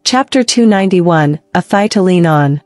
Chapter 291, A Thigh to Lean On.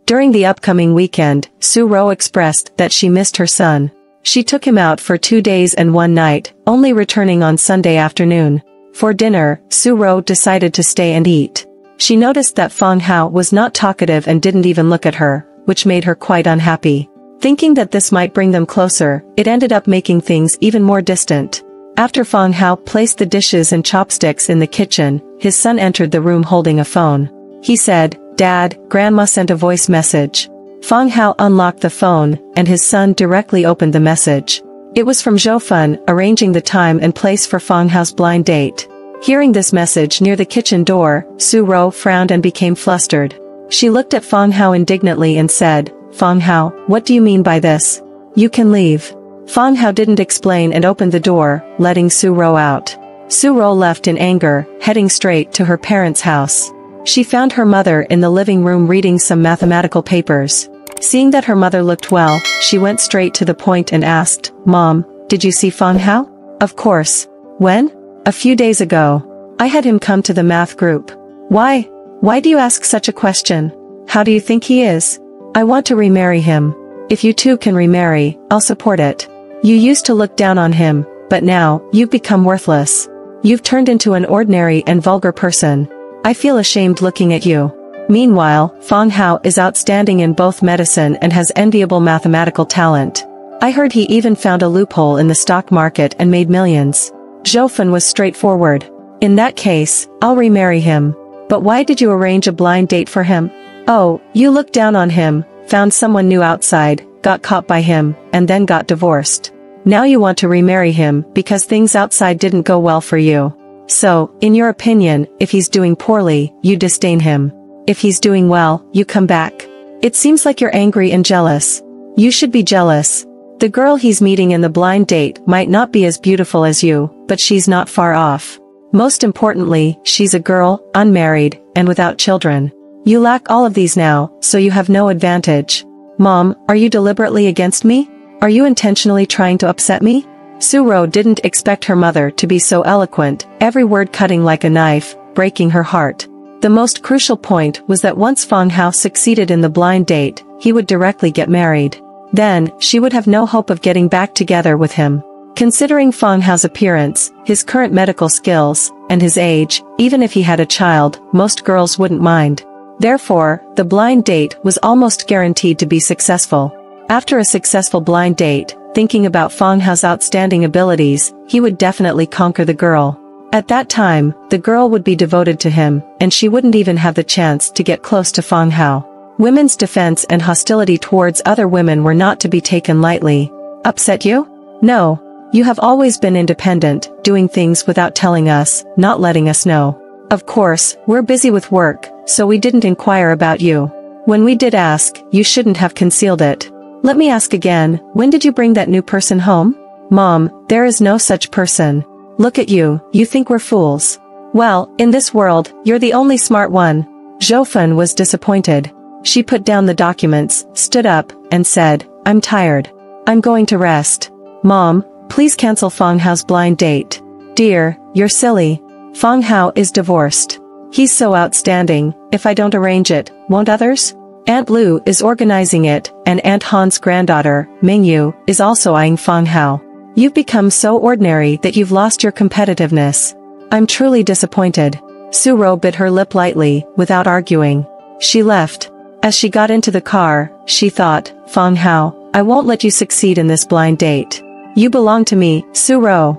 During the upcoming weekend, Su Ro expressed that she missed her son. She took him out for 2 days and 1 night, only returning on Sunday afternoon. For dinner, Su Ro decided to stay and eat. She noticed that Fang Hao was not talkative and didn't even look at her, which made her quite unhappy. Thinking that this might bring them closer, it ended up making things even more distant. After Fang Hao placed the dishes and chopsticks in the kitchen, his son entered the room holding a phone. He said, "Dad, Grandma sent a voice message." Fang Hao unlocked the phone, and his son directly opened the message. It was from Zhou Fen, arranging the time and place for Fang Hao's blind date. Hearing this message near the kitchen door, Su Ro frowned and became flustered. She looked at Fang Hao indignantly and said, "Fang Hao, what do you mean by this? You can leave." Fang Hao didn't explain and opened the door, letting Su Ro out. Su Ro left in anger, heading straight to her parents' house. She found her mother in the living room reading some mathematical papers. Seeing that her mother looked well, she went straight to the point and asked, "Mom, did you see Fang Hao?" "Of course." "When?" "A few days ago. I had him come to the math group." "Why? Why do you ask such a question? How do you think he is?" "I want to remarry him. If you two can remarry, I'll support it. You used to look down on him, but now, you've become worthless. You've turned into an ordinary and vulgar person. I feel ashamed looking at you." Meanwhile, Fang Hao is outstanding in both medicine and has enviable mathematical talent. I heard he even found a loophole in the stock market and made millions. Zhou Fen was straightforward. "In that case, I'll remarry him. But why did you arrange a blind date for him?" "Oh, you looked down on him, found someone new outside, got caught by him, and then got divorced. Now you want to remarry him because things outside didn't go well for you. So, in your opinion, if he's doing poorly, you disdain him. If he's doing well, you come back. It seems like you're angry and jealous. You should be jealous. The girl he's meeting in the blind date might not be as beautiful as you, but she's not far off. Most importantly, she's a girl, unmarried, and without children. You lack all of these now, so you have no advantage. Mom, are you deliberately against me? Are you intentionally trying to upset me?" Su Ro didn't expect her mother to be so eloquent, every word cutting like a knife, breaking her heart. The most crucial point was that once Fang Hao succeeded in the blind date, he would directly get married. Then, she would have no hope of getting back together with him. Considering Fang Hao's appearance, his current medical skills, and his age, even if he had a child, most girls wouldn't mind. Therefore, the blind date was almost guaranteed to be successful. After a successful blind date, thinking about Fang Hao's outstanding abilities, he would definitely conquer the girl. At that time, the girl would be devoted to him, and she wouldn't even have the chance to get close to Fang Hao. Women's defense and hostility towards other women were not to be taken lightly. "Upset you? No. You have always been independent, doing things without telling us, not letting us know. Of course, we're busy with work, so we didn't inquire about you. When we did ask, you shouldn't have concealed it. Let me ask again, when did you bring that new person home?" "Mom, there is no such person. Look at you, you think we're fools. Well, in this world, you're the only smart one." Zhou Fen was disappointed. She put down the documents, stood up, and said, "I'm tired. I'm going to rest. Mom, please cancel Fang Hao's blind date." "Dear, you're silly. Fang Hao is divorced. He's so outstanding, if I don't arrange it, won't others? Aunt Lu is organizing it, and Aunt Han's granddaughter, Mingyu, is also eyeing Fang Hao. You've become so ordinary that you've lost your competitiveness. I'm truly disappointed." Su Ro bit her lip lightly, without arguing. She left. As she got into the car, she thought, "Fang Hao, I won't let you succeed in this blind date. You belong to me, Su Ro."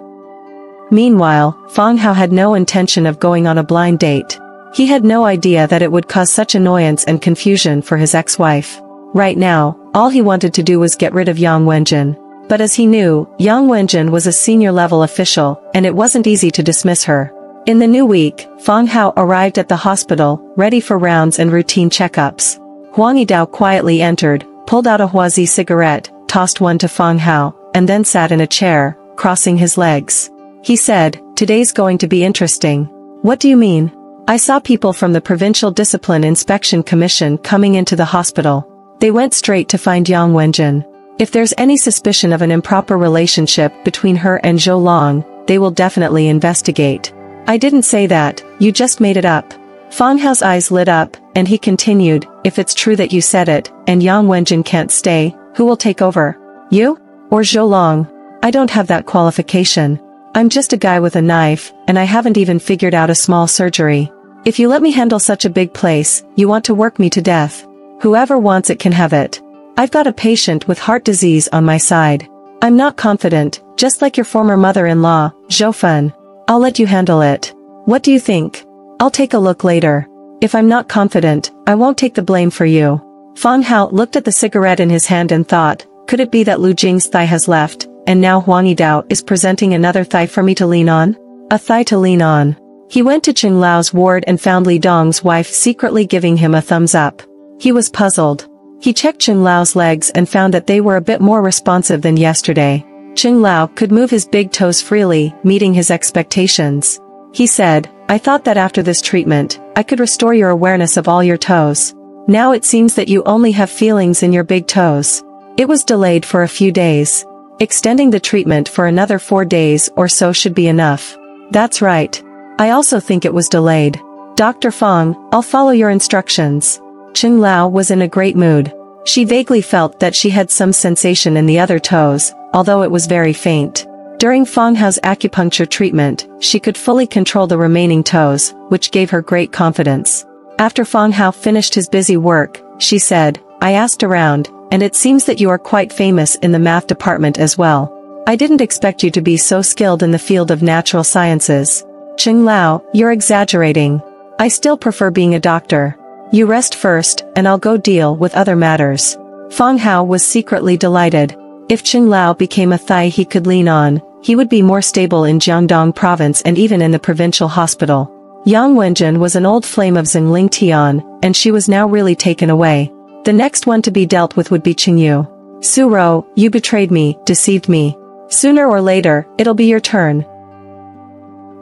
Meanwhile, Fang Hao had no intention of going on a blind date. He had no idea that it would cause such annoyance and confusion for his ex-wife. Right now, all he wanted to do was get rid of Yang Wenjin. But as he knew, Yang Wenjin was a senior-level official, and it wasn't easy to dismiss her. In the new week, Fang Hao arrived at the hospital, ready for rounds and routine checkups. Huang Yidao quietly entered, pulled out a Huazi cigarette, tossed one to Fang Hao, and then sat in a chair, crossing his legs. He said, "Today's going to be interesting." "What do you mean?" "I saw people from the Provincial Discipline Inspection Commission coming into the hospital. They went straight to find Yang Wenjin. If there's any suspicion of an improper relationship between her and Zhou Long, they will definitely investigate." "I didn't say that, you just made it up." Fang Hao's eyes lit up, and he continued, if it's true that you said it, and Yang Wenjin can't stay, who will take over? You? Or Zhou Long? I don't have that qualification. I'm just a guy with a knife, and I haven't even figured out a small surgery. If you let me handle such a big place, you want to work me to death. Whoever wants it can have it. I've got a patient with heart disease on my side. I'm not confident, just like your former mother-in-law, Zhou Fen. I'll let you handle it. What do you think? I'll take a look later. If I'm not confident, I won't take the blame for you. Fang Hao looked at the cigarette in his hand and thought, could it be that Lu Jing's thigh has left, and now Huang Yidao is presenting another thigh for me to lean on? A thigh to lean on. He went to Qing Lao's ward and found Li Dong's wife secretly giving him a thumbs up. He was puzzled. He checked Qing Lao's legs and found that they were a bit more responsive than yesterday. Qing Lao could move his big toes freely, meeting his expectations. He said, I thought that after this treatment, I could restore your awareness of all your toes. Now it seems that you only have feelings in your big toes. It was delayed for a few days. Extending the treatment for another 4 days or so should be enough. That's right. I also think it was delayed. Dr. Fang, I'll follow your instructions. Qing Lao was in a great mood. She vaguely felt that she had some sensation in the other toes, although it was very faint. During Fang Hao's acupuncture treatment, she could fully control the remaining toes, which gave her great confidence. After Fang Hao finished his busy work, she said, I asked around, and it seems that you are quite famous in the math department as well. I didn't expect you to be so skilled in the field of natural sciences. Qing Lao, you're exaggerating. I still prefer being a doctor. You rest first, and I'll go deal with other matters. Fang Hao was secretly delighted. If Qing Lao became a thigh he could lean on, he would be more stable in Jiangdong province and even in the provincial hospital. Yang Wenjin was an old flame of Zhongling Tian, and she was now really taken away. The next one to be dealt with would be Qingyu. Su Ro, you betrayed me, deceived me. Sooner or later, it'll be your turn.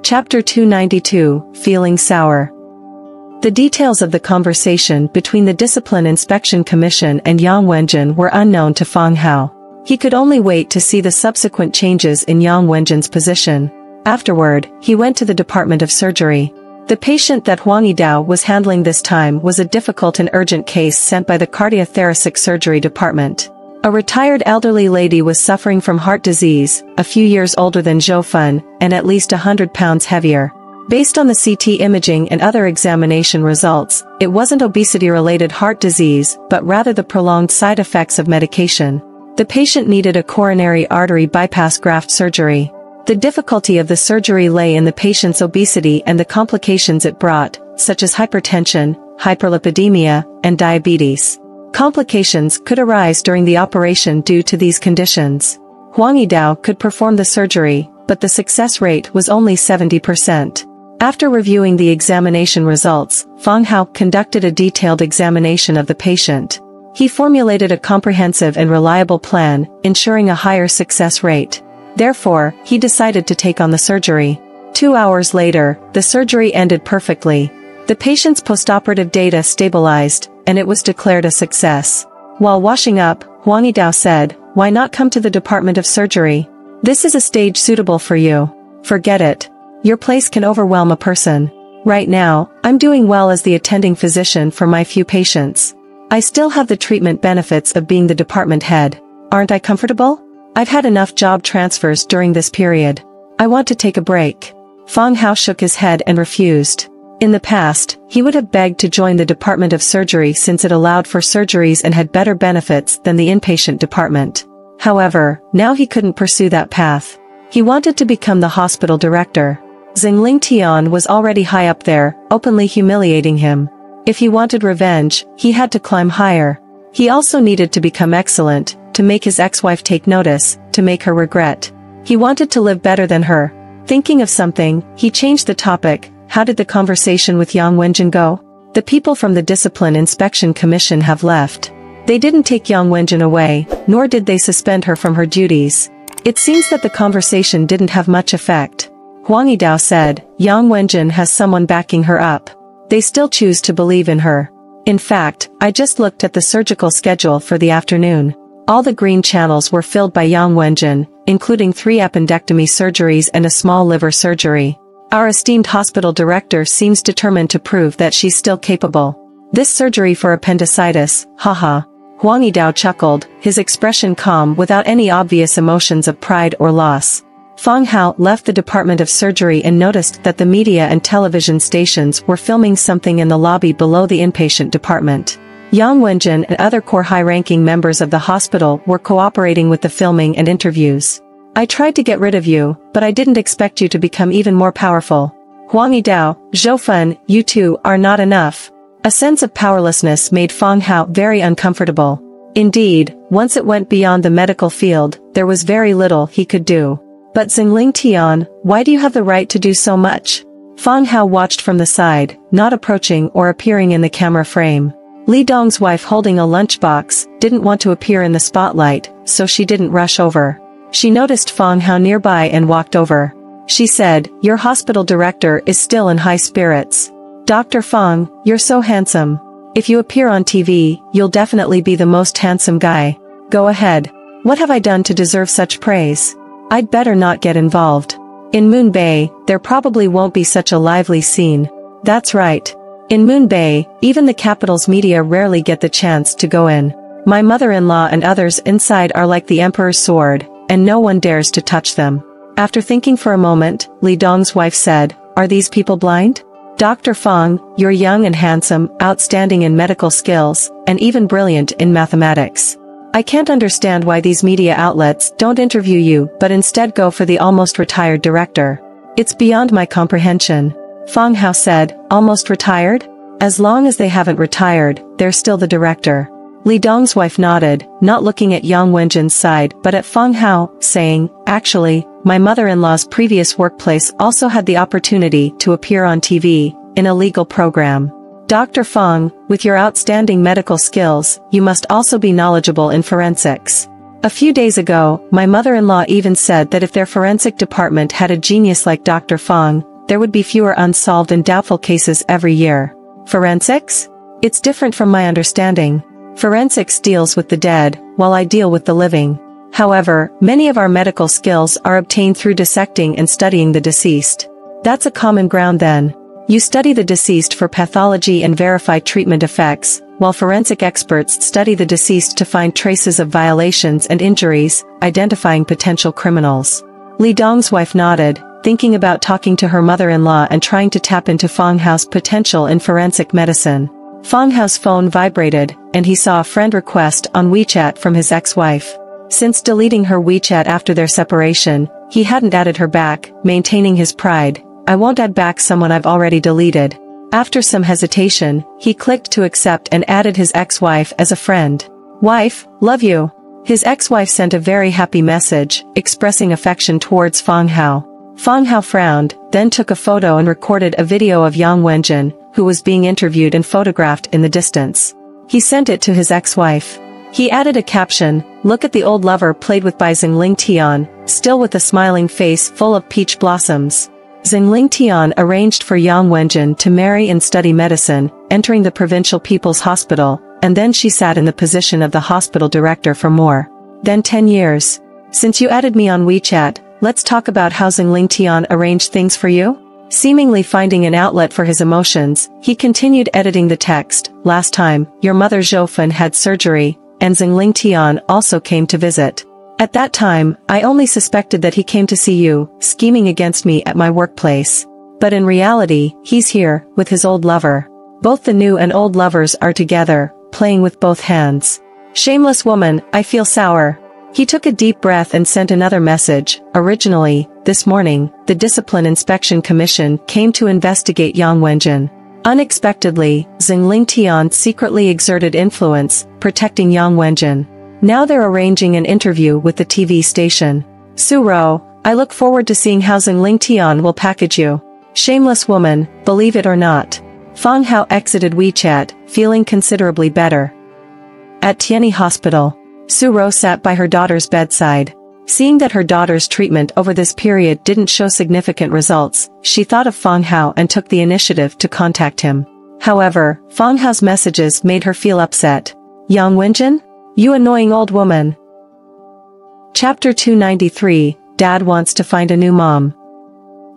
Chapter 292, Feeling Sour. The details of the conversation between the Discipline Inspection Commission and Yang Wenjin were unknown to Fang Hao. He could only wait to see the subsequent changes in Yang Wenjin's position. Afterward, he went to the Department of Surgery. The patient that Huang Yidao was handling this time was a difficult and urgent case sent by the Cardiothoracic Surgery Department. A retired elderly lady was suffering from heart disease, a few years older than Zhou Fen, and at least 100 pounds heavier. Based on the CT imaging and other examination results, it wasn't obesity-related heart disease, but rather the prolonged side effects of medication. The patient needed a coronary artery bypass graft surgery. The difficulty of the surgery lay in the patient's obesity and the complications it brought, such as hypertension, hyperlipidemia, and diabetes. Complications could arise during the operation due to these conditions. Huang Yidao could perform the surgery, but the success rate was only 70%. After reviewing the examination results, Fang Hao conducted a detailed examination of the patient. He formulated a comprehensive and reliable plan, ensuring a higher success rate. Therefore, he decided to take on the surgery. 2 hours later, the surgery ended perfectly. The patient's postoperative data stabilized, and it was declared a success. While washing up, Huang Yidao said, "Why not come to the Department of Surgery? This is a stage suitable for you. Forget it. Your place can overwhelm a person. Right now, I'm doing well as the attending physician for my few patients. I still have the treatment benefits of being the department head. Aren't I comfortable? I've had enough job transfers during this period. I want to take a break." Fang Hao shook his head and refused. In the past, he would have begged to join the Department of Surgery since it allowed for surgeries and had better benefits than the inpatient department. However, now he couldn't pursue that path. He wanted to become the hospital director. Zhongling Tian was already high up there, openly humiliating him. If he wanted revenge, he had to climb higher. He also needed to become excellent, to make his ex-wife take notice, to make her regret. He wanted to live better than her. Thinking of something, he changed the topic. How did the conversation with Yang Wenjin go? The people from the Discipline Inspection Commission have left. They didn't take Yang Wenjin away, nor did they suspend her from her duties. It seems that the conversation didn't have much effect. Huang Yidao said, Yang Wenjin has someone backing her up. They still choose to believe in her. In fact, I just looked at the surgical schedule for the afternoon. All the green channels were filled by Yang Wenjin, including 3 appendectomy surgeries and a small liver surgery. Our esteemed hospital director seems determined to prove that she's still capable. This surgery for appendicitis, haha. Huang Yidao chuckled, his expression calm without any obvious emotions of pride or loss. Fang Hao left the Department of Surgery and noticed that the media and television stations were filming something in the lobby below the inpatient department. Yang Wenjin and other core high-ranking members of the hospital were cooperating with the filming and interviews. I tried to get rid of you, but I didn't expect you to become even more powerful. Huang Yidao, Zhou Fen, you two are not enough. A sense of powerlessness made Fang Hao very uncomfortable. Indeed, once it went beyond the medical field, there was very little he could do. But Xingling Tian, why do you have the right to do so much? Fang Hao watched from the side, not approaching or appearing in the camera frame. Li Dong's wife, holding a lunchbox, didn't want to appear in the spotlight, so she didn't rush over. She noticed Fang Hao nearby and walked over. She said, "Your hospital director is still in high spirits. Dr. Fang, you're so handsome. If you appear on TV, you'll definitely be the most handsome guy. Go ahead. What have I done to deserve such praise? I'd better not get involved. In Moon Bay, there probably won't be such a lively scene." That's right. In Moon Bay, even the capital's media rarely get the chance to go in. My mother-in-law and others inside are like the Emperor's sword, and no one dares to touch them. After thinking for a moment, Li Dong's wife said, "Are these people blind? Dr. Fang, you're young and handsome, outstanding in medical skills, and even brilliant in mathematics. I can't understand why these media outlets don't interview you but instead go for the almost retired director. It's beyond my comprehension." Fang Hao said, "Almost retired? As long as they haven't retired, they're still the director." Li Dong's wife nodded, not looking at Yang Wenjin's side but at Fang Hao, saying, "Actually, my mother-in-law's previous workplace also had the opportunity to appear on TV, in a legal program. Dr. Fang, with your outstanding medical skills, you must also be knowledgeable in forensics. A few days ago, my mother-in-law even said that if their forensic department had a genius like Dr. Fang, there would be fewer unsolved and doubtful cases every year." Forensics? It's different from my understanding. Forensics deals with the dead, while I deal with the living. However, many of our medical skills are obtained through dissecting and studying the deceased. That's a common ground then. You study the deceased for pathology and verify treatment effects, while forensic experts study the deceased to find traces of violations and injuries, identifying potential criminals. Li Dong's wife nodded, thinking about talking to her mother-in-law and trying to tap into Fang Hao's potential in forensic medicine. Fang Hao's phone vibrated, and he saw a friend request on WeChat from his ex-wife. Since deleting her WeChat after their separation, he hadn't added her back, maintaining his pride. "I won't add back someone I've already deleted." After some hesitation, he clicked to accept and added his ex-wife as a friend. "Wife, love you." His ex-wife sent a very happy message, expressing affection towards Fang Hao. Fang Hao frowned, then took a photo and recorded a video of Yang Wenjin, who was being interviewed and photographed in the distance. He sent it to his ex-wife. He added a caption, "Look at the old lover played with by Xingling Tian, still with a smiling face full of peach blossoms." Xingling Tian arranged for Yang Wenjin to marry and study medicine, entering the Provincial People's Hospital, and then she sat in the position of the hospital director for more than 10 years. "Since you added me on WeChat, let's talk about how Xingling Tian arranged things for you?" Seemingly finding an outlet for his emotions, he continued editing the text. "Last time, your mother Zhou had surgery, and Xingling Tian also came to visit. At that time, I only suspected that he came to see you, scheming against me at my workplace. But in reality, he's here, with his old lover. Both the new and old lovers are together, playing with both hands. Shameless woman, I feel sour." He took a deep breath and sent another message. "Originally, this morning, the Discipline Inspection Commission came to investigate Yang Wenjin. Unexpectedly, Xingling Tian secretly exerted influence, protecting Yang Wenjin. Now they're arranging an interview with the TV station. Su Ro, I look forward to seeing how Xingling Tian will package you. Shameless woman, believe it or not." Fang Hao exited WeChat, feeling considerably better. At Tianyi Hospital, Su Ro sat by her daughter's bedside. Seeing that her daughter's treatment over this period didn't show significant results, she thought of Fang Hao and took the initiative to contact him. However, Fang Hao's messages made her feel upset. "Yang Wenjin? You annoying old woman." Chapter 293, Dad Wants to Find a New Mom.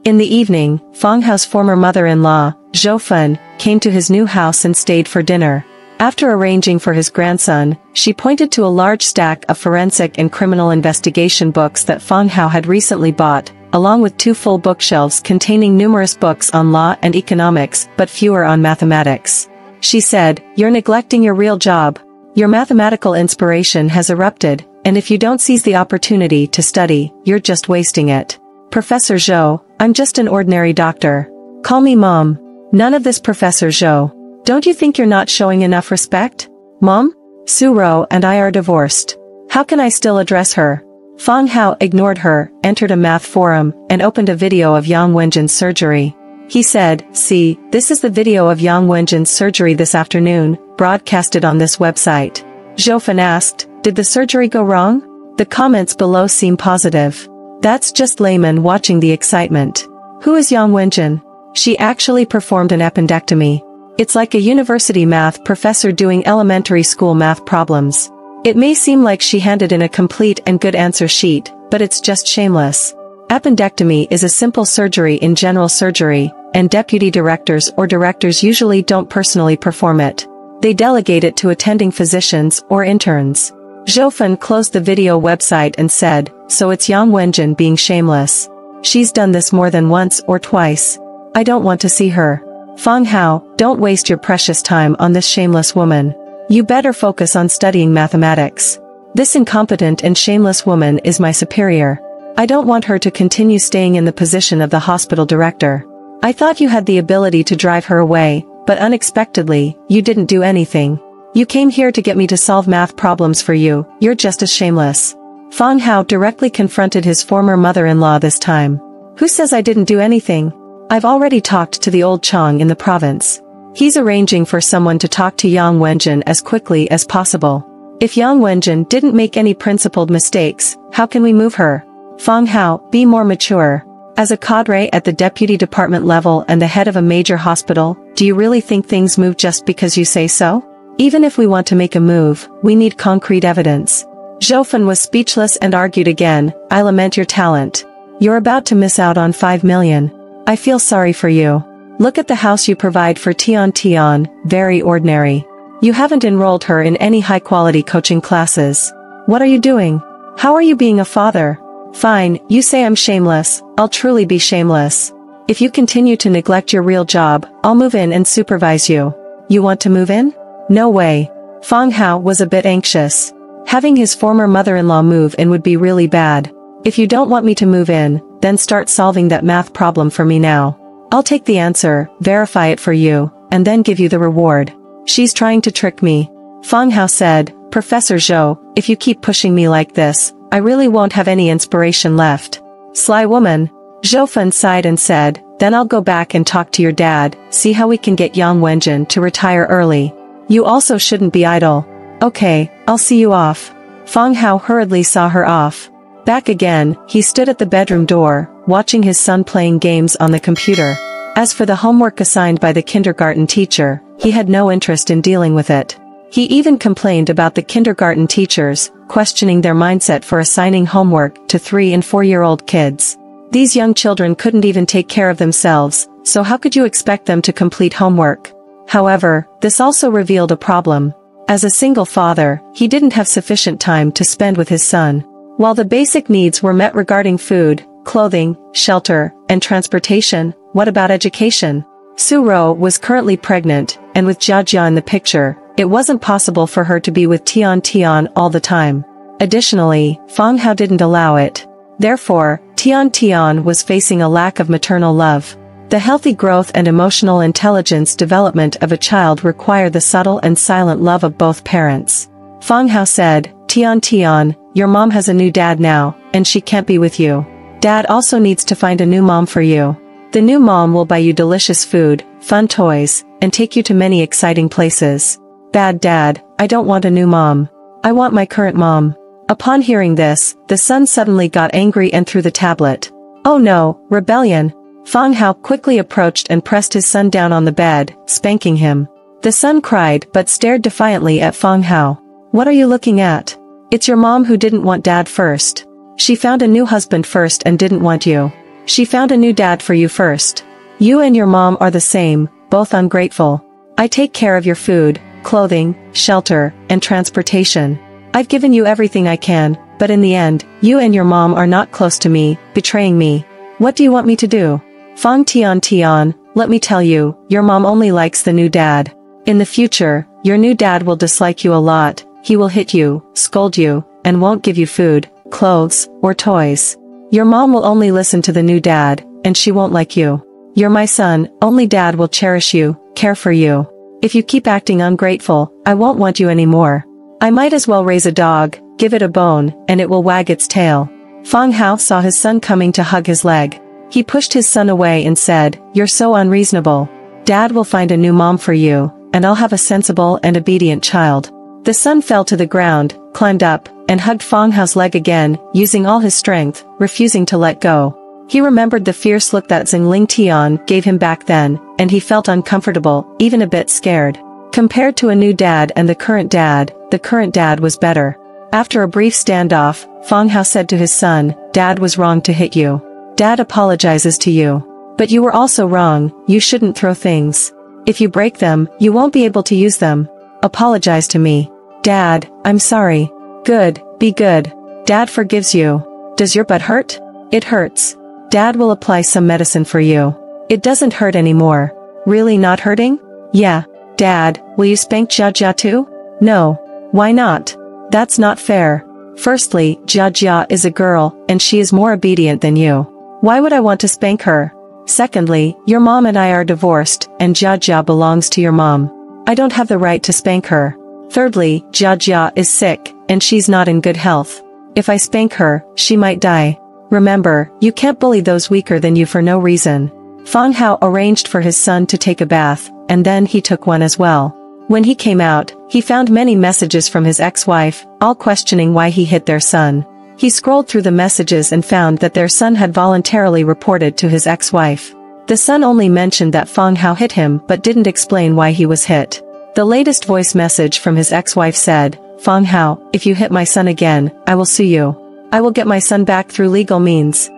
In the evening, Fang Hao's former mother-in-law, Zhou Fen, came to his new house and stayed for dinner. After arranging for his grandson, she pointed to a large stack of forensic and criminal investigation books that Fang Hao had recently bought, along with 2 full bookshelves containing numerous books on law and economics but fewer on mathematics. She said, "You're neglecting your real job. Your mathematical inspiration has erupted, and if you don't seize the opportunity to study, you're just wasting it." "Professor Zhou, I'm just an ordinary doctor. Call me Mom." "None of this, Professor Zhou. Don't you think you're not showing enough respect?" "Mom? Su Rou and I are divorced. How can I still address her?" Fang Hao ignored her, entered a math forum, and opened a video of Yang Wenjin's surgery. He said, "See, this is the video of Yang Wenjin's surgery this afternoon, broadcasted on this website." Zhou Fen asked, "Did the surgery go wrong?" The comments below seem positive. "That's just laymen watching the excitement. Who is Yang Wenjin? She actually performed an appendectomy. It's like a university math professor doing elementary school math problems. It may seem like she handed in a complete and good answer sheet, but it's just shameless. Appendectomy is a simple surgery in general surgery, and deputy directors or directors usually don't personally perform it. They delegate it to attending physicians or interns." Zhou Fen closed the video website and said, "So it's Yang Wenjin being shameless. She's done this more than once or twice. I don't want to see her. Fang Hao, don't waste your precious time on this shameless woman. You better focus on studying mathematics. This incompetent and shameless woman is my superior. I don't want her to continue staying in the position of the hospital director. I thought you had the ability to drive her away, but unexpectedly, you didn't do anything. You came here to get me to solve math problems for you. You're just as shameless." Fang Hao directly confronted his former mother-in-law this time. "Who says I didn't do anything? I've already talked to the old Chang in the province. He's arranging for someone to talk to Yang Wenjin as quickly as possible. If Yang Wenjin didn't make any principled mistakes, how can we move her? Fang Hao, be more mature. As a cadre at the deputy department level and the head of a major hospital, do you really think things move just because you say so? Even if we want to make a move, we need concrete evidence." Zhou Fen was speechless and argued again, "I lament your talent. You're about to miss out on 5 million. I feel sorry for you. Look at the house you provide for Tian, very ordinary. You haven't enrolled her in any high-quality coaching classes. What are you doing? How are you being a father? Fine, you say I'm shameless, I'll truly be shameless. If you continue to neglect your real job, I'll move in and supervise you." "You want to move in?" "No way." Fang Hao was a bit anxious. Having his former mother-in-law move in would be really bad. "If you don't want me to move in, then start solving that math problem for me now. I'll take the answer, verify it for you, and then give you the reward." "She's trying to trick me." Fang Hao said, "Professor Zhou, if you keep pushing me like this, I really won't have any inspiration left." "Sly woman." Zhou Fen sighed and said, "Then I'll go back and talk to your dad, see how we can get Yang Wenjin to retire early. You also shouldn't be idle." "Okay, I'll see you off." Fang Hao hurriedly saw her off. Back again, he stood at the bedroom door, watching his son playing games on the computer. As for the homework assigned by the kindergarten teacher, he had no interest in dealing with it. He even complained about the kindergarten teachers, questioning their mindset for assigning homework to 3- and 4-year-old kids. These young children couldn't even take care of themselves, so how could you expect them to complete homework? However, this also revealed a problem. As a single father, he didn't have sufficient time to spend with his son. While the basic needs were met regarding food, clothing, shelter, and transportation, what about education? Su Rou was currently pregnant, and with Jia Jia in the picture, it wasn't possible for her to be with Tian all the time. Additionally, Fang Hao didn't allow it. Therefore, Tian was facing a lack of maternal love. The healthy growth and emotional intelligence development of a child require the subtle and silent love of both parents. Fang Hao said, Tian, your mom has a new dad now, and she can't be with you. Dad also needs to find a new mom for you. The new mom will buy you delicious food, fun toys, and take you to many exciting places. Bad dad, I don't want a new mom. I want my current mom. Upon hearing this, the son suddenly got angry and threw the tablet. Oh no, rebellion! Fang Hao quickly approached and pressed his son down on the bed, spanking him. The son cried but stared defiantly at Fang Hao. What are you looking at? It's your mom who didn't want dad first. She found a new husband first and didn't want you. She found a new dad for you first. You and your mom are the same, both ungrateful. I take care of your food, clothing, shelter, and transportation. I've given you everything I can, but in the end, you and your mom are not close to me, betraying me. What do you want me to do? Fang Tian, let me tell you, your mom only likes the new dad. In the future, your new dad will dislike you a lot. He will hit you, scold you, and won't give you food, clothes, or toys. Your mom will only listen to the new dad, and she won't like you. You're my son, only dad will cherish you, care for you. If you keep acting ungrateful, I won't want you anymore. I might as well raise a dog, give it a bone, and it will wag its tail. Fang Hao saw his son coming to hug his leg. He pushed his son away and said, "You're so unreasonable. Dad will find a new mom for you, and I'll have a sensible and obedient child." The son fell to the ground, climbed up, and hugged Fang Hao's leg again, using all his strength, refusing to let go. He remembered the fierce look that Ling Tian gave him back then, and he felt uncomfortable, even a bit scared. Compared to a new dad and the current dad was better. After a brief standoff, Fang Hao said to his son, "Dad was wrong to hit you. Dad apologizes to you. But you were also wrong, you shouldn't throw things. If you break them, you won't be able to use them. Apologize to me." "Dad, I'm sorry." "Good, be good. Dad forgives you." "Does your butt hurt?" "It hurts. Dad will apply some medicine for you." "It doesn't hurt anymore." "Really not hurting?" "Yeah." "Dad, will you spank Jia Jia too?" "No." "Why not?" "That's not fair. Firstly, Jia Jia is a girl, and she is more obedient than you. Why would I want to spank her? Secondly, your mom and I are divorced, and Jia Jia belongs to your mom. I don't have the right to spank her. Thirdly, Jia Jia is sick, and she's not in good health. If I spank her, she might die. Remember, you can't bully those weaker than you for no reason." Fang Hao arranged for his son to take a bath, and then he took one as well. When he came out, he found many messages from his ex-wife, all questioning why he hit their son. He scrolled through the messages and found that their son had voluntarily reported to his ex-wife. The son only mentioned that Fang Hao hit him but didn't explain why he was hit. The latest voice message from his ex-wife said, "Fang Hao, if you hit my son again, I will sue you. I will get my son back through legal means."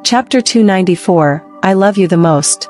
Chapter 294, I Love You the Most.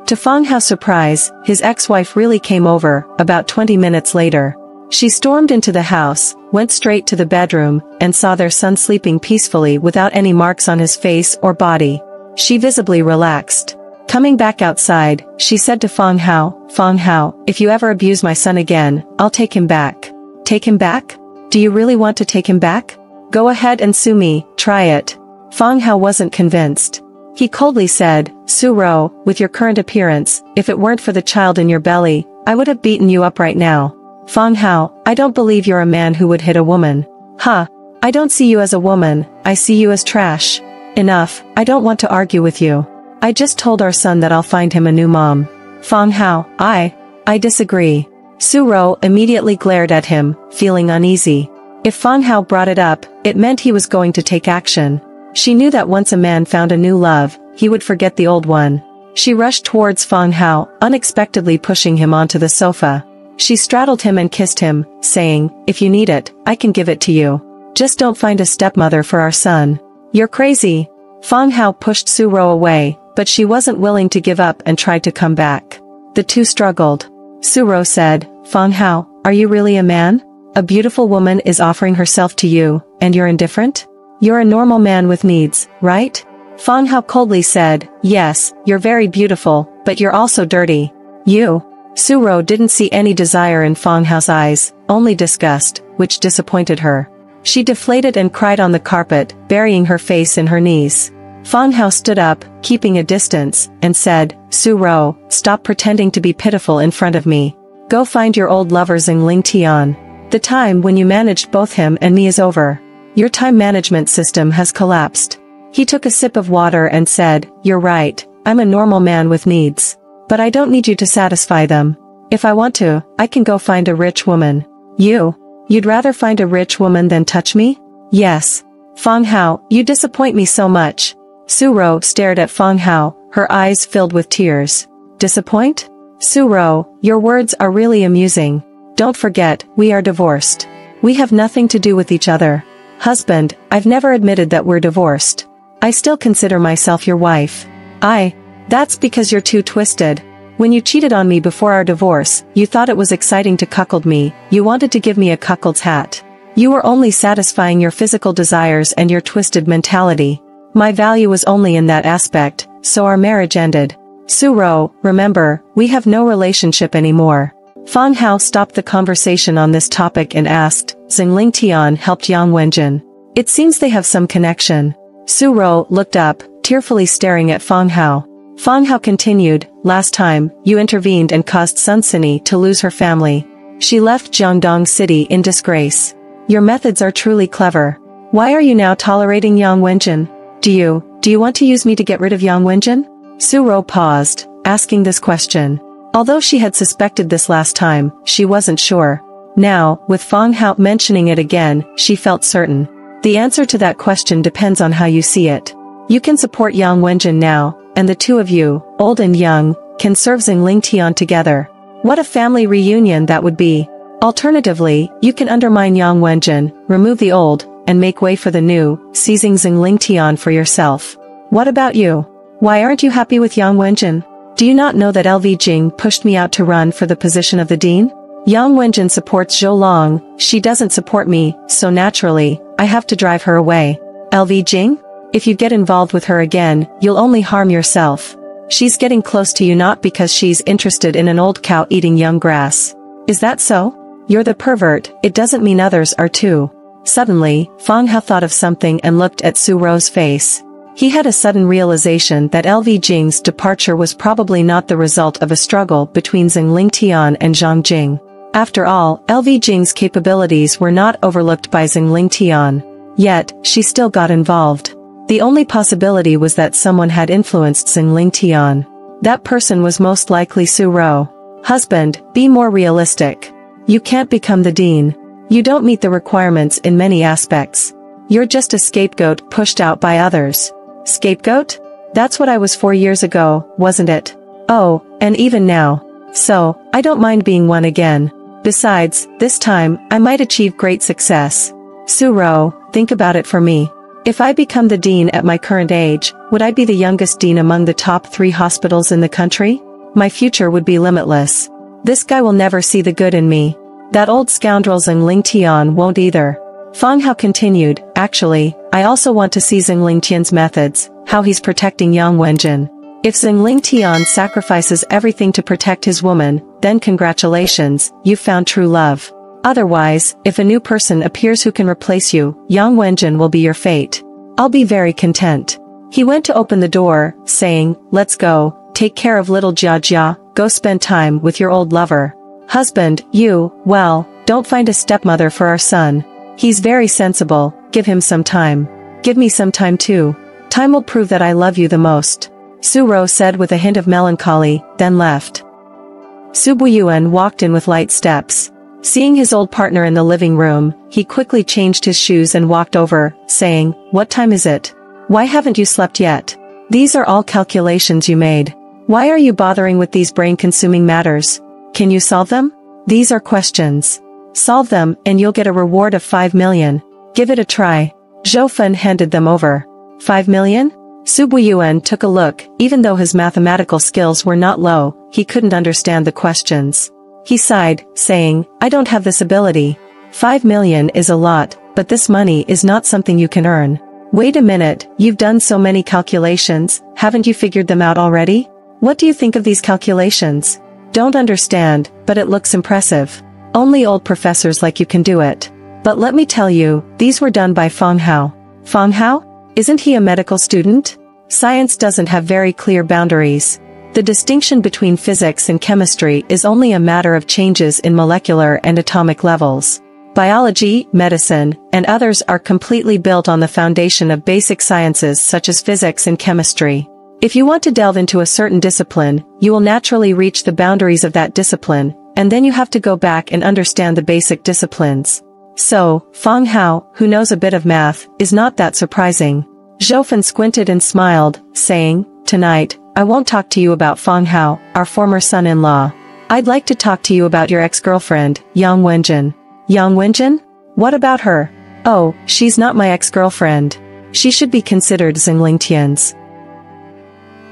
To Fang Hao's surprise, his ex-wife really came over, about 20 minutes later. She stormed into the house, went straight to the bedroom, and saw their son sleeping peacefully without any marks on his face or body. She visibly relaxed. Coming back outside, she said to Fang Hao, "If you ever abuse my son again, I'll take him back." "Take him back? Do you really want to take him back? Go ahead and sue me, try it." Fang Hao wasn't convinced. He coldly said, "Su Ro, with your current appearance, if it weren't for the child in your belly, I would have beaten you up right now." "Fang Hao, I don't believe you're a man who would hit a woman." "Huh. I don't see you as a woman, I see you as trash." "Enough, I don't want to argue with you. I just told our son that I'll find him a new mom." "Fang Hao, I disagree." Su Ro immediately glared at him, feeling uneasy. If Fang Hao brought it up, it meant he was going to take action. She knew that once a man found a new love, he would forget the old one. She rushed towards Fang Hao, unexpectedly pushing him onto the sofa. She straddled him and kissed him, saying, "If you need it, I can give it to you. Just don't find a stepmother for our son." "You're crazy." Fang Hao pushed Su Ro away, but she wasn't willing to give up and tried to come back. The two struggled. Su Ro said, "Fang Hao, are you really a man? A beautiful woman is offering herself to you, and you're indifferent? You're a normal man with needs, right?" Fang Hao coldly said, "Yes, you're very beautiful, but you're also dirty." "You?" Su Ro didn't see any desire in Fang Hao's eyes, only disgust, which disappointed her. She deflated and cried on the carpet, burying her face in her knees. Fang Hao stood up, keeping a distance, and said, "Su Ro, stop pretending to be pitiful in front of me. Go find your old lover Ling Tian. The time when you managed both him and me is over. Your time management system has collapsed." He took a sip of water and said, "You're right, I'm a normal man with needs. But I don't need you to satisfy them. If I want to, I can go find a rich woman." You'd rather find a rich woman than touch me?" "Yes." "Fang Hao, you disappoint me so much." Su Ro stared at Fang Hao, her eyes filled with tears. "Disappoint? Su Ro, your words are really amusing. Don't forget, we are divorced. We have nothing to do with each other. Husband, I've never admitted that we're divorced. I still consider myself your wife. That's because you're too twisted. When you cheated on me before our divorce, you thought it was exciting to cuckold me, you wanted to give me a cuckold's hat. You were only satisfying your physical desires and your twisted mentality. My value was only in that aspect, so our marriage ended. Su-ro, remember, we have no relationship anymore. Fang Hao stopped the conversation on this topic and asked, Xingling Tian helped Yang Wenjin. It seems they have some connection. Su-ro looked up, tearfully staring at Fang Hao. Fang Hao continued, last time, you intervened and caused Sun Sini to lose her family. She left Jiangdong City in disgrace. Your methods are truly clever. Why are you now tolerating Yang Wenjin? Do you want to use me to get rid of Yang Wenjin? Su-ro paused, asking this question. Although she had suspected this last time, she wasn't sure. Now, with Fang Hao mentioning it again, she felt certain. The answer to that question depends on how you see it. You can support Yang Wenjin now, and the two of you, old and young, can serve Xingling Tian together. What a family reunion that would be. Alternatively, you can undermine Yang Wenjin, remove the old, and make way for the new, seizing Xingling Tian for yourself. What about you? Why aren't you happy with Yang Wenjin? Do you not know that LV Jing pushed me out to run for the position of the dean? Yang Wenjin supports Zhou Long, she doesn't support me, so naturally, I have to drive her away. LV Jing? If you get involved with her again, you'll only harm yourself. She's getting close to you not because she's interested in an old cow eating young grass. Is that so? You're the pervert, it doesn't mean others are too. Suddenly, Fang Hao thought of something and looked at Su-ro's face. He had a sudden realization that LV Jing's departure was probably not the result of a struggle between Xingling Tian and Zhang Jing. After all, LV Jing's capabilities were not overlooked by Xingling Tian. Yet, she still got involved. The only possibility was that someone had influenced Xingling Tian. That person was most likely Su-ro. Husband, be more realistic. You can't become the dean. You don't meet the requirements in many aspects. You're just a scapegoat pushed out by others. Scapegoat? That's what I was 4 years ago, wasn't it? Oh, and even now. So, I don't mind being one again. Besides, this time, I might achieve great success. Su-ro, think about it for me. If I become the dean at my current age, would I be the youngest dean among the top 3 hospitals in the country? My future would be limitless. This guy will never see the good in me. That old scoundrel Xingling Tian won't either. Fang Hao continued, actually, I also want to see Xingling Tian's methods, how he's protecting Yang Wenjin. If Xingling Tian sacrifices everything to protect his woman, then congratulations, you've found true love. Otherwise, if a new person appears who can replace you, Yang Wenjin will be your fate. I'll be very content. He went to open the door, saying, let's go, take care of little Jia Jia, go spend time with your old lover. Husband, don't find a stepmother for our son. He's very sensible, give him some time. Give me some time too. Time will prove that I love you the most. Su-ro said with a hint of melancholy, then left. Su Buiyuan walked in with light steps. Seeing his old partner in the living room, he quickly changed his shoes and walked over, saying, what time is it? Why haven't you slept yet? These are all calculations you made. Why are you bothering with these brain-consuming matters? Can you solve them? These are questions. Solve them, and you'll get a reward of 5 million. Give it a try. Zhou Fen handed them over. 5 million? Su Buiyuan took a look, even though his mathematical skills were not low, he couldn't understand the questions. He sighed, saying, I don't have this ability. 5 million is a lot, but this money is not something you can earn. Wait a minute, you've done so many calculations, haven't you figured them out already? What do you think of these calculations? Don't understand, but it looks impressive. Only old professors like you can do it. But let me tell you, these were done by Fang Hao. Fang Hao? Isn't he a medical student? Science doesn't have very clear boundaries. The distinction between physics and chemistry is only a matter of changes in molecular and atomic levels. Biology, medicine, and others are completely built on the foundation of basic sciences such as physics and chemistry. If you want to delve into a certain discipline, you will naturally reach the boundaries of that discipline, and then you have to go back and understand the basic disciplines. So, Fang Hao, who knows a bit of math, is not that surprising. Zhou Fen squinted and smiled, saying, tonight, I won't talk to you about Fang Hao, our former son-in-law. I'd like to talk to you about your ex-girlfriend, Yang Wenjin. Yang Wenjin? What about her? Oh, she's not my ex-girlfriend. She should be considered Xinglingtian's.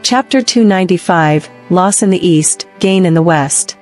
Chapter 295, Loss in the East, Gain in the West.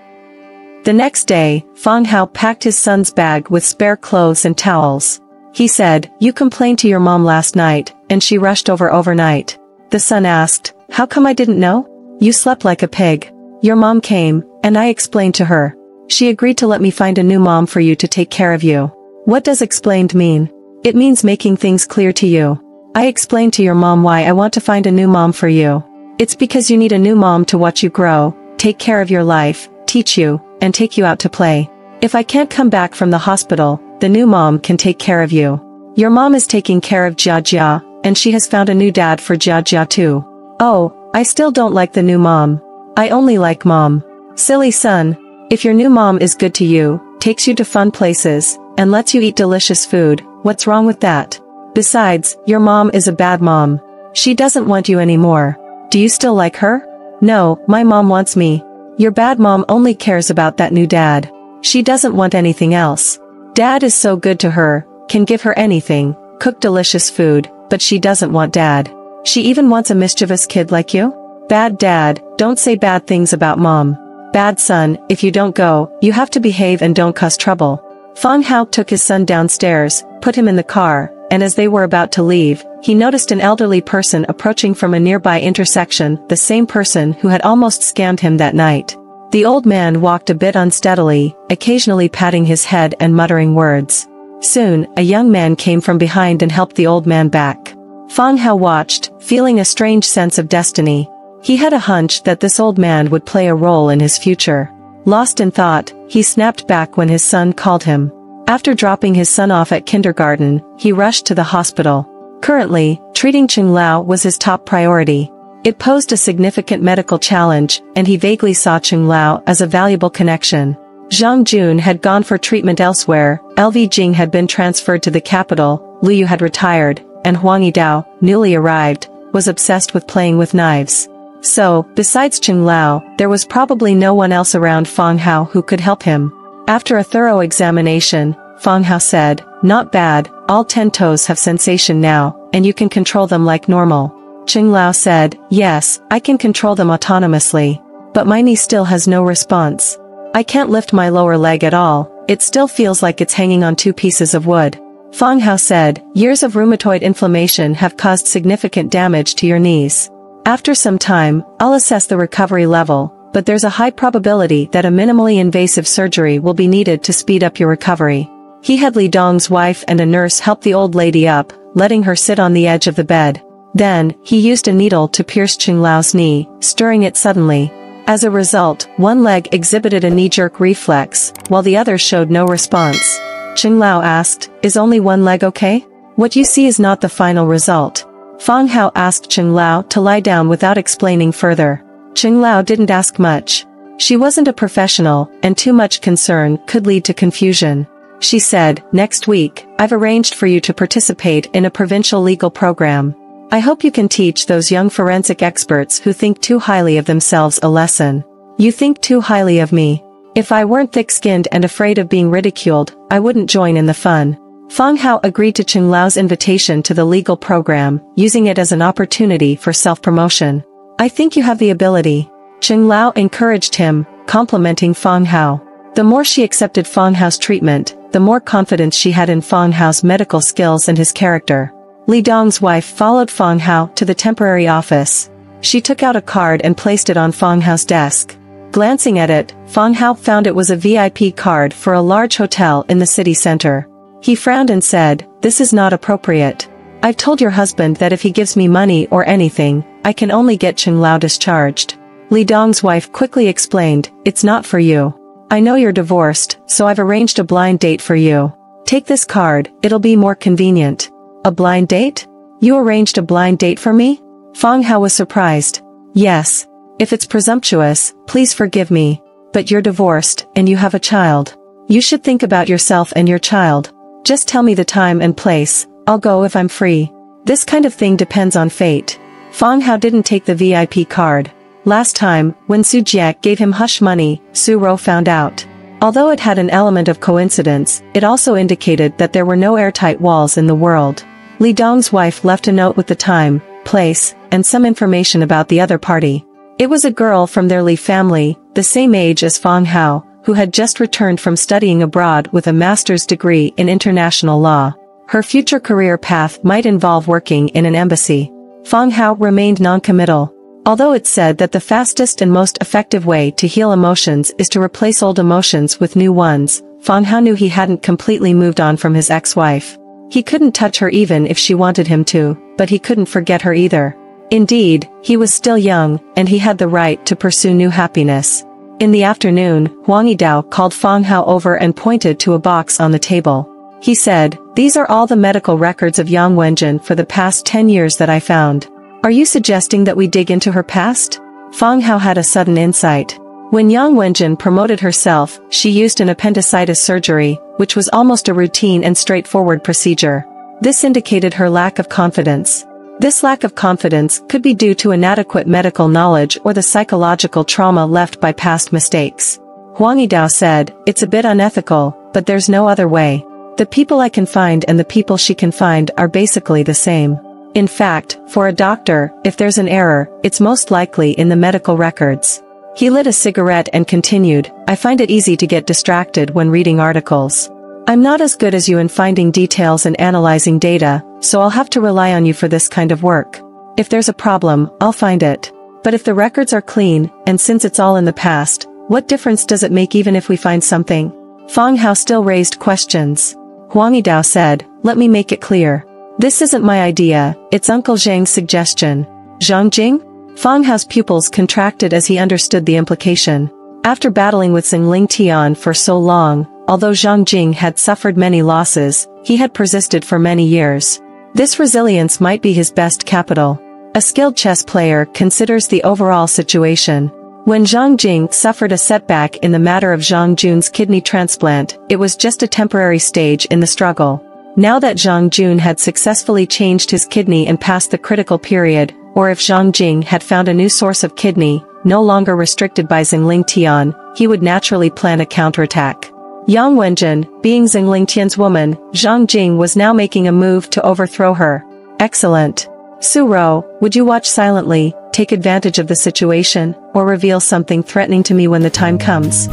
The next day, Fang Hao packed his son's bag with spare clothes and towels. He said, "You complained to your mom last night, and she rushed over overnight." The son asked, "How come I didn't know?" "You slept like a pig. Your mom came, and I explained to her. She agreed to let me find a new mom for you to take care of you." "What does explained mean?" "It means making things clear to you. I explained to your mom why I want to find a new mom for you. It's because you need a new mom to watch you grow, take care of your life, teach you, and take you out to play. If I can't come back from the hospital, the new mom can take care of you. Your mom is taking care of Jia Jia, and she has found a new dad for Jia Jia too." "Oh, I still don't like the new mom. I only like mom." "Silly son. If your new mom is good to you, takes you to fun places, and lets you eat delicious food, what's wrong with that? Besides, your mom is a bad mom. She doesn't want you anymore. Do you still like her?" "No, my mom wants me." "Your bad mom only cares about that new dad. She doesn't want anything else. Dad is so good to her, can give her anything, cook delicious food, but she doesn't want dad. She even wants a mischievous kid like you?" "Bad dad, don't say bad things about mom. Bad son, if you don't go, you have to behave and don't cause trouble." Fang Hao took his son downstairs, put him in the car, and as they were about to leave, he noticed an elderly person approaching from a nearby intersection, the same person who had almost scammed him that night. The old man walked a bit unsteadily, occasionally patting his head and muttering words. Soon, a young man came from behind and helped the old man back. Fang Hao watched, feeling a strange sense of destiny. He had a hunch that this old man would play a role in his future. Lost in thought, he snapped back when his son called him. After dropping his son off at kindergarten, he rushed to the hospital. Currently, treating Cheng Lao was his top priority. It posed a significant medical challenge, and he vaguely saw Cheng Lao as a valuable connection. Zhang Jun had gone for treatment elsewhere, LV Jing had been transferred to the capital, Lu Yu had retired, and Huang Yidao, newly arrived, was obsessed with playing with knives. So, besides Cheng Lao, there was probably no one else around Fang Hao who could help him. After a thorough examination, Fang Hao said, "Not bad, all 10 toes have sensation now, and you can control them like normal." Cheng Lao said, "Yes, I can control them autonomously. But my knee still has no response. I can't lift my lower leg at all, it still feels like it's hanging on 2 pieces of wood." Fang Hao said, "Years of rheumatoid inflammation have caused significant damage to your knees. After some time, I'll assess the recovery level, but there's a high probability that a minimally invasive surgery will be needed to speed up your recovery." He had Li Dong's wife and a nurse help the old lady up, letting her sit on the edge of the bed. Then, he used a needle to pierce Cheng Lao's knee, stirring it suddenly. As a result, one leg exhibited a knee-jerk reflex, while the other showed no response. Cheng Lao asked, "Is only one leg okay? What you see is not the final result." Fang Hao asked Cheng Lao to lie down without explaining further. Cheng Lao didn't ask much. She wasn't a professional, and too much concern could lead to confusion. She said, "Next week, I've arranged for you to participate in a provincial legal program. I hope you can teach those young forensic experts who think too highly of themselves a lesson." "You think too highly of me. If I weren't thick-skinned and afraid of being ridiculed, I wouldn't join in the fun." Fang Hao agreed to Cheng Lao's invitation to the legal program, using it as an opportunity for self-promotion. "I think you have the ability." Cheng Lao encouraged him, complimenting Fang Hao. The more she accepted Fang Hao's treatment, the more confidence she had in Fang Hao's medical skills and his character. Li Dong's wife followed Fang Hao to the temporary office. She took out a card and placed it on Fang Hao's desk. Glancing at it, Fang Hao found it was a VIP card for a large hotel in the city center. He frowned and said, "This is not appropriate. I've told your husband that if he gives me money or anything, I can only get Cheng Lao discharged." Li Dong's wife quickly explained, "It's not for you. I know you're divorced, so I've arranged a blind date for you. Take this card, it'll be more convenient." "A blind date? You arranged a blind date for me?" Fang Hao was surprised. "Yes. If it's presumptuous, please forgive me. But you're divorced, and you have a child. You should think about yourself and your child. Just tell me the time and place, I'll go if I'm free. This kind of thing depends on fate." Fang Hao didn't take the VIP card. Last time, when Su Jie gave him hush money, Su Ro found out. Although it had an element of coincidence, it also indicated that there were no airtight walls in the world. Li Dong's wife left a note with the time, place, and some information about the other party. It was a girl from their Li family, the same age as Fang Hao, who had just returned from studying abroad with a master's degree in international law. Her future career path might involve working in an embassy. Fang Hao remained non-committal. Although it's said that the fastest and most effective way to heal emotions is to replace old emotions with new ones, Fang Hao knew he hadn't completely moved on from his ex-wife. He couldn't touch her even if she wanted him to, but he couldn't forget her either. Indeed, he was still young, and he had the right to pursue new happiness. In the afternoon, Huang Yidao called Fang Hao over and pointed to a box on the table. He said, "These are all the medical records of Yang Wenjin for the past 10 years that I found. Are you suggesting that we dig into her past?" Fang Hao had a sudden insight. When Yang Wenjin promoted herself, she used an appendicitis surgery, which was almost a routine and straightforward procedure. This indicated her lack of confidence. This lack of confidence could be due to inadequate medical knowledge or the psychological trauma left by past mistakes. Huang Yidao said, "It's a bit unethical, but there's no other way. The people I can find and the people she can find are basically the same. In fact, for a doctor, if there's an error, it's most likely in the medical records." He lit a cigarette and continued, "I find it easy to get distracted when reading articles. I'm not as good as you in finding details and analyzing data, so I'll have to rely on you for this kind of work. If there's a problem, I'll find it. But if the records are clean, and since it's all in the past, what difference does it make even if we find something?" Fang Hao still raised questions. Huang Yidao said, "Let me make it clear. This isn't my idea, it's Uncle Zhang's suggestion." Zhang Jing? Fang Hao's pupils contracted as he understood the implication. After battling with Xingling Tian for so long, although Zhang Jing had suffered many losses, he had persisted for many years. This resilience might be his best capital. A skilled chess player considers the overall situation. When Zhang Jing suffered a setback in the matter of Zhang Jun's kidney transplant, it was just a temporary stage in the struggle. Now that Zhang Jun had successfully changed his kidney and passed the critical period, or if Zhang Jing had found a new source of kidney, no longer restricted by Xingling Tian, he would naturally plan a counterattack. Yang Wenjin, being Xingling Tian's woman, Zhang Jing was now making a move to overthrow her. Excellent. Su Rou, would you watch silently, take advantage of the situation, or reveal something threatening to me when the time comes?